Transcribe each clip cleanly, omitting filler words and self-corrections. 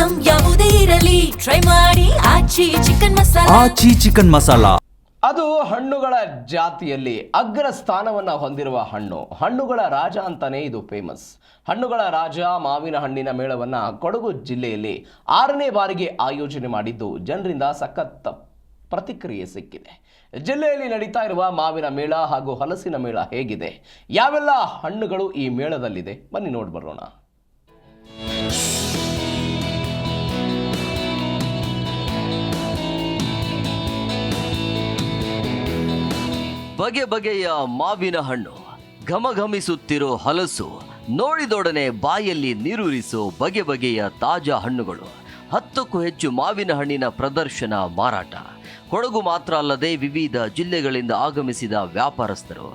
Item ಯಾವುದೇ ಇರಲಿ try ಮಾಡಿ ಆಚಿ ಚಿಕನ್ ಮಸಾಲಾ. ಅದು ಹಣ್ಣುಗಳ ಜಾತಿಯಲ್ಲಿ ಅಗ್ರ ಸ್ಥಾನವನ್ನು ಹೊಂದಿರುವ ಹಣ್ಣುಗಳ ರಾಜ ಅಂತಾನೆ ಇದು ಫೇಮಸ್. ಹಣ್ಣುಗಳ ರಾಜ ಮಾವಿನ ಹಣ್ಣಿನ ಮೇಳವನ್ನು ಕೊಡಗು ಜಿಲ್ಲೆಯಲ್ಲಿ 6ನೇ ಬಾರಿಗೆ ಆಯೋಜನೆ ಮಾಡಿದ್ದು ಜನರಿಂದ ಸಖತ್ ಪ್ರತಿಕ್ರಿಯೆ ಸಿಕ್ಕಿದೆ. ಜಿಲ್ಲೆಯಲ್ಲಿ ನಡೀತಾ ಇರುವ ಮಾವಿನ ಮೇಳ ಹಾಗೂ ಹಲಸಿನ ಮೇಳ ಹೇಗಿದೆ, ಯಾವೆಲ್ಲ ಹಣ್ಣುಗಳು ಈ ಮೇಳದಲ್ಲಿದೆ, ಬನ್ನಿ ನೋಡ್ಬರೋಣ. ಬಗೆ ಬಗೆಯ ಮಾವಿನ ಹಣ್ಣು, ಘಮಘಮಿಸುತ್ತಿರೋ ಹಲಸು, ನೋಡಿದೊಡನೆ ಬಾಯಲ್ಲಿ ನೀರೂರಿಸೋ ಬಗೆ ಬಗೆಯ ತಾಜಾ ಹಣ್ಣುಗಳು, 10ಕ್ಕೂ ಹೆಚ್ಚು ಮಾವಿನ ಹಣ್ಣಿನ ಪ್ರದರ್ಶನ, ಮಾರಾಟ. ಕೊಡಗು ಮಾತ್ರ ಅಲ್ಲದೆ ವಿವಿಧ ಜಿಲ್ಲೆಗಳಿಂದ ಆಗಮಿಸಿದ ವ್ಯಾಪಾರಸ್ಥರು.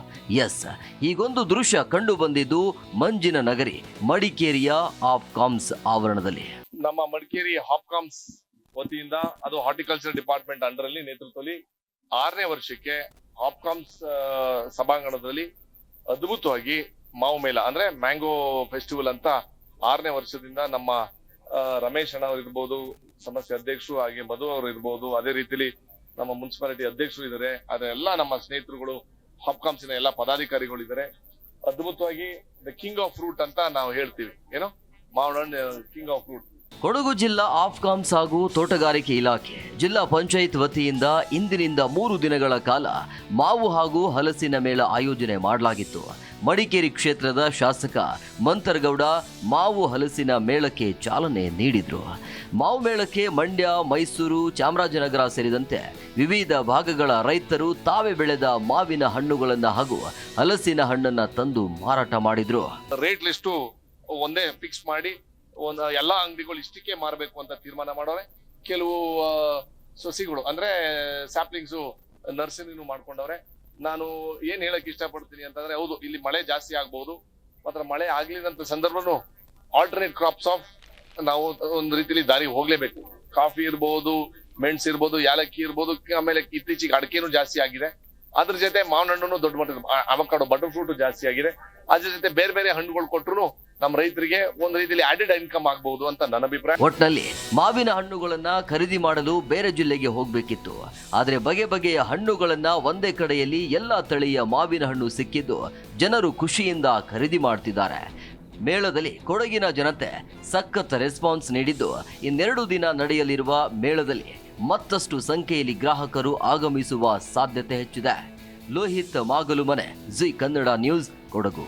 ಹೀಗೊಂದು ದೃಶ್ಯ ಕಂಡು ಬಂದಿದ್ದು ಮಂಜಿನ ನಗರಿ ಮಡಿಕೇರಿಯ ಹಾಪ್ಕಾಮ್ಸ್ ಆವರಣದಲ್ಲಿ. ನಮ್ಮ ಮಡಿಕೇರಿ ಹಾಪ್ಕಾಮ್ಸ್ ವತಿಯಿಂದ, ಅದು ಹಾರ್ಟಿಕಲ್ಚರ್ ಡಿಪಾರ್ಟ್ಮೆಂಟ್ ಅಂಡರಲ್ಲಿ ನೇತೃತ್ವದಲ್ಲಿ 6ನೇ ವರ್ಷಕ್ಕೆ ಹಾಪ್ಕಾಮ್ಸ್ ಸಭಾಂಗಣದಲ್ಲಿ ಅದ್ಭುತವಾಗಿ ಮಾವು ಮೇಳ ಅಂದ್ರೆ ಮ್ಯಾಂಗೋ ಫೆಸ್ಟಿವಲ್ ಅಂತ 6ನೇ ವರ್ಷದಿಂದ ನಮ್ಮ ರಮೇಶ್ ಅಣ್ಣ ಅವರು ಇರ್ಬೋದು, ಸಮಸ್ಯೆ ಅಧ್ಯಕ್ಷರು, ಹಾಗೆ ಮಧು ಅವರು ಇರ್ಬೋದು, ಅದೇ ರೀತಿಲಿ ನಮ್ಮ ಮುನ್ಸಿಪಾಲಿಟಿ ಅಧ್ಯಕ್ಷರು ಇದ್ದಾರೆ, ಅದೆಲ್ಲ ನಮ್ಮ ಸ್ನೇಹಿತರುಗಳು, ಹಾಪ್ಕಾಮ್ಸಿನ ಎಲ್ಲ ಪದಾಧಿಕಾರಿಗಳು ಇದ್ದಾರೆ. ಅದ್ಭುತವಾಗಿ ದ ಕಿಂಗ್ ಆಫ್ ಫ್ರೂಟ್ ಅಂತ ನಾವು ಹೇಳ್ತೀವಿ, ಏನೋ ಮಾವಿನ ಕಿಂಗ್ ಆಫ್ ಫ್ರೂಟ್. ಕೊಡಗು ಜಿಲ್ಲಾ ಹಾಪ್ಕಾಮ್ಸ್ ಹಾಗೂ ತೋಟಗಾರಿಕೆ ಇಲಾಖೆ, ಜಿಲ್ಲಾ ಪಂಚಾಯತ್ ವತಿಯಿಂದ ಇಂದಿನಿಂದ 3 ದಿನಗಳ ಕಾಲ ಮಾವು ಹಾಗೂ ಹಲಸಿನ ಮೇಳ ಆಯೋಜನೆ ಮಾಡಲಾಗಿತ್ತು. ಮಡಿಕೇರಿ ಕ್ಷೇತ್ರದ ಶಾಸಕ ಮಂತರಗೌಡ ಮಾವು ಹಲಸಿನ ಮೇಳಕ್ಕೆ ಚಾಲನೆ ನೀಡಿದ್ರು. ಮಾವು ಮೇಳಕ್ಕೆ ಮಂಡ್ಯ, ಮೈಸೂರು, ಚಾಮರಾಜನಗರ ಸೇರಿದಂತೆ ವಿವಿಧ ಭಾಗಗಳ ರೈತರು ತಾವೇ ಬೆಳೆದ ಮಾವಿನ ಹಣ್ಣುಗಳನ್ನ ಹಾಗೂ ಹಲಸಿನ ಹಣ್ಣನ್ನ ತಂದು ಮಾರಾಟ ಮಾಡಿದ್ರು. ರೇಟ್ ಲಿಸ್ಟು ಒಂದೇ ಫಿಕ್ಸ್ ಮಾಡಿ ಎಲ್ಲಾ ಅಂಗಡಿಗಳು ಇಷ್ಟಕ್ಕೆ ಮಾರಬೇಕು ಅಂತ ತೀರ್ಮಾನ ಮಾಡವ್ರೆ. ಕೆಲವು ಸಸಿಗಳು ಅಂದ್ರೆ ಸ್ಯಾಪ್ಲಿಂಗ್ಸ್ ನರ್ಸರಿನೂ ಮಾಡ್ಕೊಂಡವ್ರೆ. ನಾನು ಏನ್ ಹೇಳಕ್ ಇಷ್ಟಪಡ್ತೀನಿ ಅಂತಂದ್ರೆ, ಹೌದು ಇಲ್ಲಿ ಮಳೆ ಜಾಸ್ತಿ ಆಗ್ಬಹುದು, ಮಾತ್ರ ಮಳೆ ಆಗ್ಲಿದಂತ ಸಂದರ್ಭನು ಆಲ್ಟರ್ನೇಟ್ ಕ್ರಾಪ್ಸ್ ಆಫ್ ನಾವು ಒಂದ್ ರೀತಿಲಿ ದಾರಿ ಹೋಗ್ಲೇಬೇಕು. ಕಾಫಿ ಇರ್ಬೋದು, ಮೆಣಸು ಇರ್ಬೋದು, ಯಾಲಕ್ಕಿ ಇರ್ಬೋದು, ಆಮೇಲೆ ಇತ್ತೀಚೆಗೆ ಅಡಿಕೆನೂ ಜಾಸ್ತಿ ಆಗಿದೆ. ಅದ್ರ ಜೊತೆ ಮಾವಿನ ಹಣ್ಣು ದೊಡ್ಡ ಮಟ್ಟದ ಅವಕಾಡೋ, ಬಟರ್ ಫ್ರೂಟ್ ಜಾಸ್ತಿ ಆಗಿದೆ. ಅದ್ರ ಜೊತೆ ಬೇರೆ ಬೇರೆ ಹಣ್ಣುಗಳು ಕೊಟ್ಟರು ನಮ್ಮ ರೈತರಿಗೆ ಒಂದ್ ರೀತಿಯಲ್ಲಿ ಆಡೆಡ್ ಇನ್ಕಮ್ ಆಗಬಹುದು ಅಂತ ನನ್ನ ಅಭಿಪ್ರಾಯ. ಒಟ್ನಲ್ಲಿ ಮಾವಿನ ಹಣ್ಣುಗಳನ್ನ ಖರೀದಿ ಮಾಡಲು ಬೇರೆ ಜಿಲ್ಲೆಗೆ ಹೋಗ್ಬೇಕಿತ್ತು. ಆದ್ರೆ ಬಗೆ ಬಗೆಯ ಹಣ್ಣುಗಳನ್ನ ಒಂದೇ ಕಡೆಯಲ್ಲಿ ಎಲ್ಲಾ ತಳಿಯ ಮಾವಿನ ಹಣ್ಣು ಸಿಕ್ಕಿದ್ದು ಜನರು ಖುಷಿಯಿಂದ ಖರೀದಿ ಮಾಡ್ತಿದ್ದಾರೆ. ಮೇಳದಲ್ಲಿ ಕೊಡಗಿನ ಜನತೆ ಸಖತ್ ರೆಸ್ಪಾನ್ಸ್ ನೀಡಿದ್ದು, ಇನ್ನೆರಡು ದಿನ ನಡೆಯಲಿರುವ ಮೇಳದಲ್ಲಿ ಮತ್ತಷ್ಟು ಸಂಖ್ಯೆಯಲ್ಲಿ ಗ್ರಾಹಕರು ಆಗಮಿಸುವ ಸಾಧ್ಯತೆ ಹೆಚ್ಚಿದೆ. Lohit Magalumane, Zee Kannada news, Kodagu.